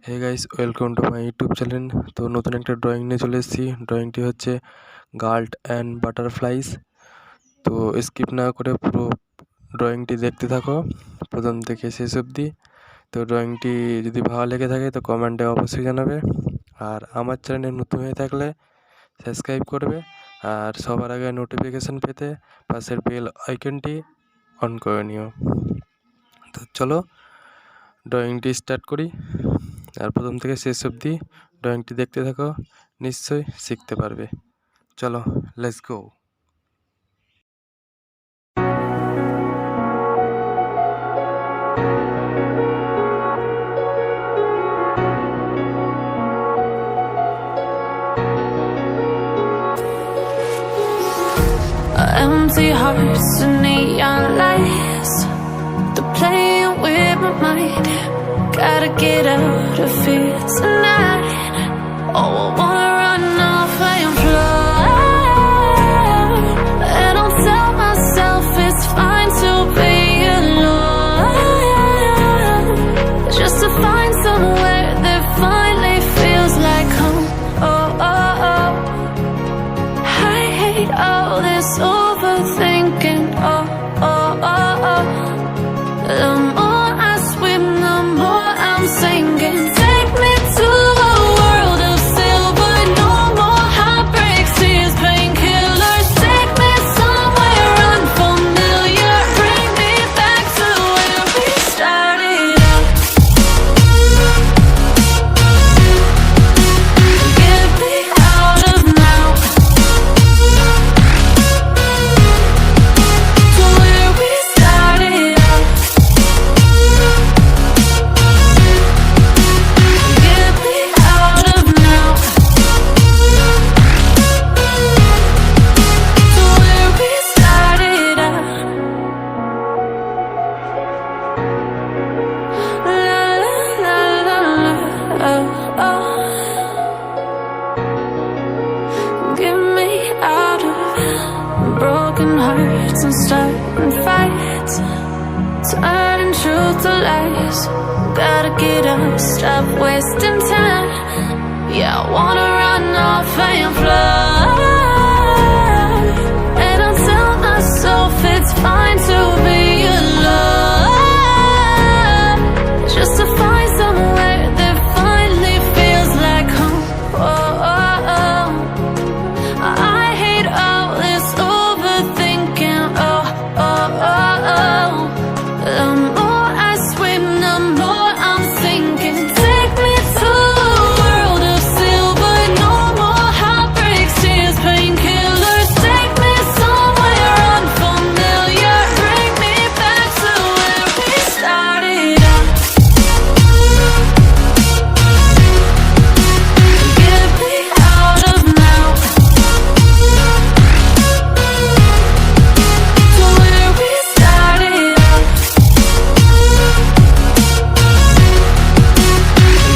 Hey guys, welcome to my YouTube channel. তো নতুন একটা ড্রয়িং নিয়ে চলে এসেছি। ড্রয়িংটি হচ্ছে গার্ড অ্যান্ড বাটারফ্লাইজ। তো স্কিপ না করে পুরো ড্রয়িংটি দেখতে থাকো প্রথম থেকে শেষ অবধি। তো ড্রয়িংটি যদি ভালো লেগে থাকে তো কমেন্টে অবশ্যই জানাবে, আর আমার চ্যানেলে নতুন হয়ে থাকলে সাবস্ক্রাইব করবে, আর সবার আগে নোটিফিকেশান পেতে পাশের বেল আইকনটি অন করে নিও। তো চলো ড্রয়িংটি স্টার্ট করি, আর প্রথম থেকে শেষ অবধি ড্রয়িংটি দেখতে থাকো, নিশ্চয়ই শিখতে পারবে। চলো, let's go. Empty hearts and neon lights, they're playing with my mind. Gotta get out of here tonight. Oh, I wanna run off and fly, and I'll tell myself it's fine to be alone, just to find somewhere that finally feels like home. Oh, oh, oh. I hate all this overthinking. Oh, oh, oh, oh. The more I swim, the more I'm sinking. Take me to a world of silver. No more heartbreaks, tears, painkillers. Take me somewhere unfamiliar. Bring me back to where we started out. Get me out of now, to where we started out. Get me out of now, to where we started out. La la la la la, oh, oh. Get me out of broken hearts and starting fights, turning truth to lies. Gotta get up, stop wasting time. Yeah, I wanna run off and fly, and I'll tell myself it's fine to be alone, just to find somewhere that finally feels like home. Oh, oh, oh. I hate all this overthinking. Oh, oh, oh, oh. The more I swim, the more I'm sinking. Take me to a world of silver. No more heartbreaks, tears, painkillers. Take me somewhere unfamiliar. Bring me back to where we started out. Get me out of now, to where we started out.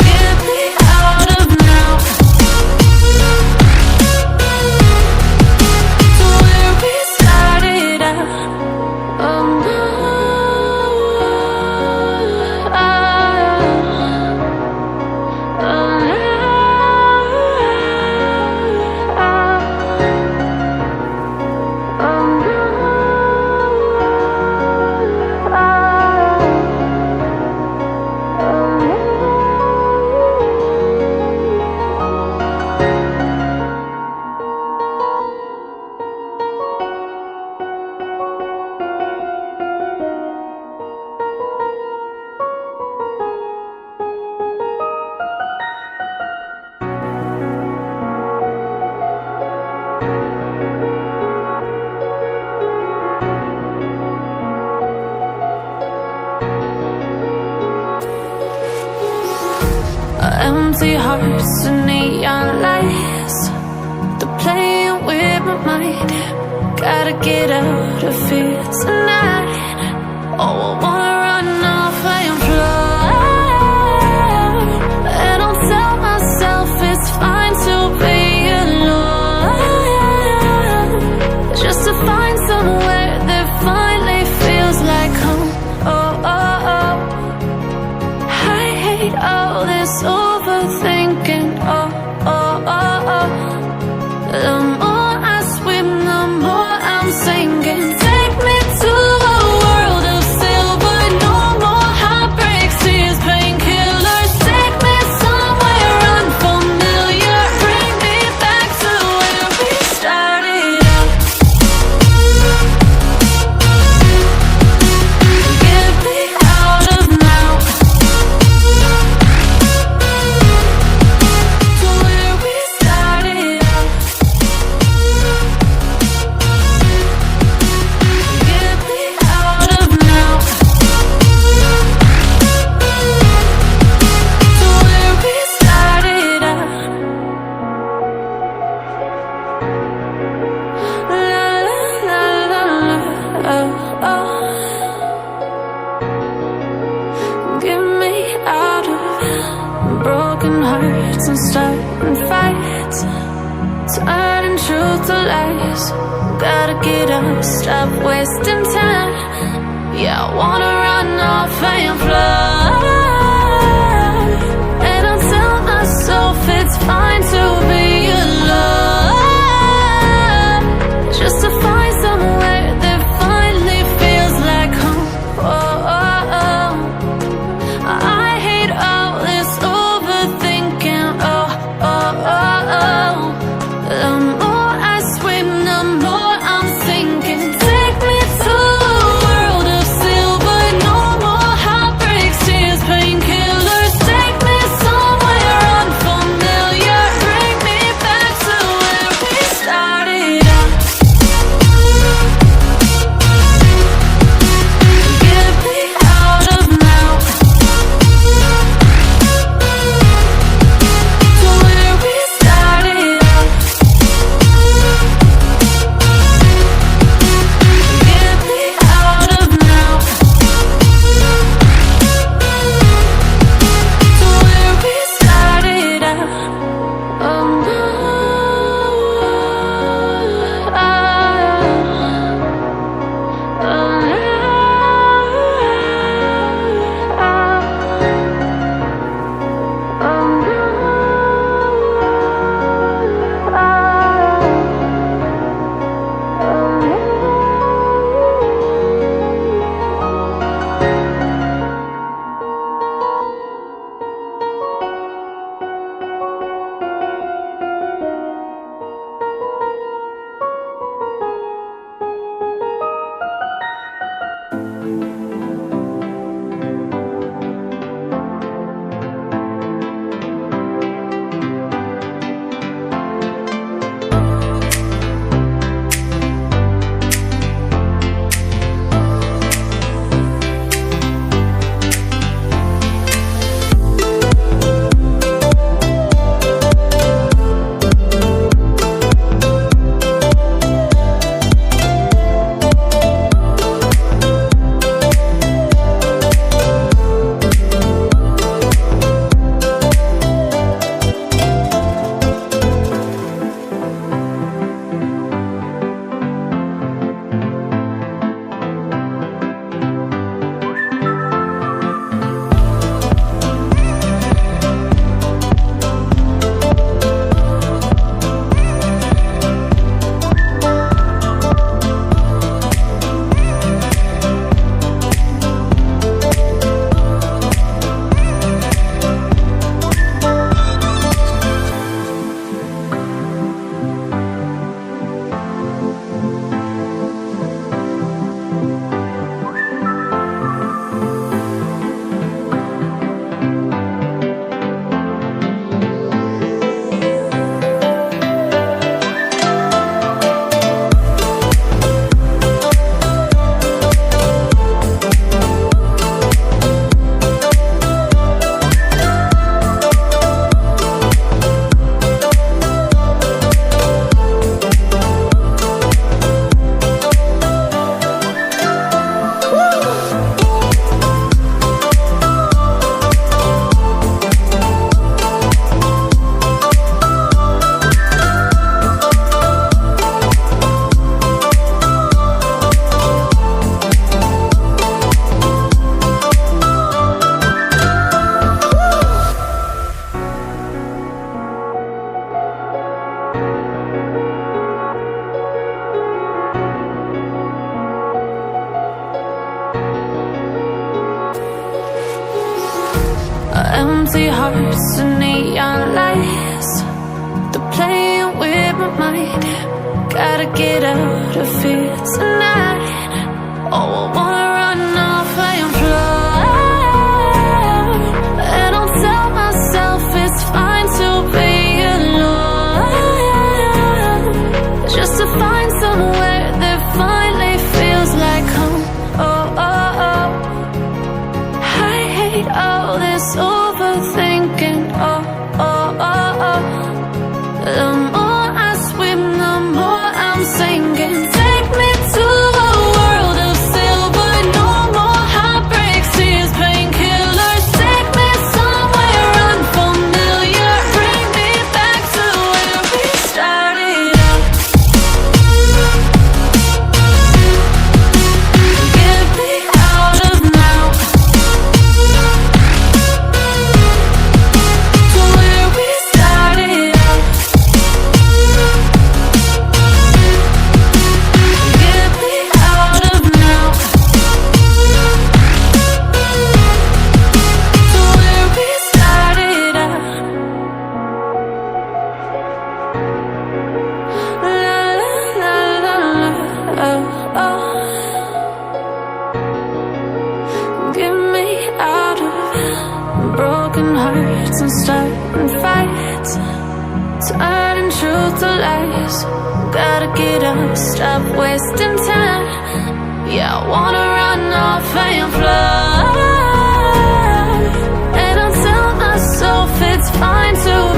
Get me out of now, to where we started out. Oh no, empty hearts and neon lights, they're playing with my mind. Gotta get out of here tonight. Oh, I wanna run off and fly, and I'll tell myself it's fine to be alone, just to find somewhere that finally feels like home. Oh, oh, oh. I hate all this Get me out of broken hearts and starting fights, turning truth to lies. Gotta get up, stop wasting time. Yeah, I wanna run off and fly. And I'll tell myself it's fine to be alone, just to find somewhere that finally feels like home. Oh, oh, oh. I hate all this overthinking. Oh, oh, oh, oh. The more I swim, the more I'm sinking. Take me to a world of silver, no more heartbreaks, tears, painkillers. Take me somewhere unfamiliar, bring me back to where we started out. Get me out of now, to where we started out. Get me out of now, to where we started out. Oh no, empty hearts and neon lights, they're playing with my mind. Gotta get out of here tonight. Oh, I wanna run off and fly. And I'll tell myself it's fine to be alone, just to find somewhere that finally feels like home. Oh, oh, oh. I hate all this overthinking. Oh, oh, oh, oh. The more I swim, the more I'm sinking. Take me to a world it up, stop wasting time. Yeah, I wanna run off and fly, and I'll tell myself it's fine to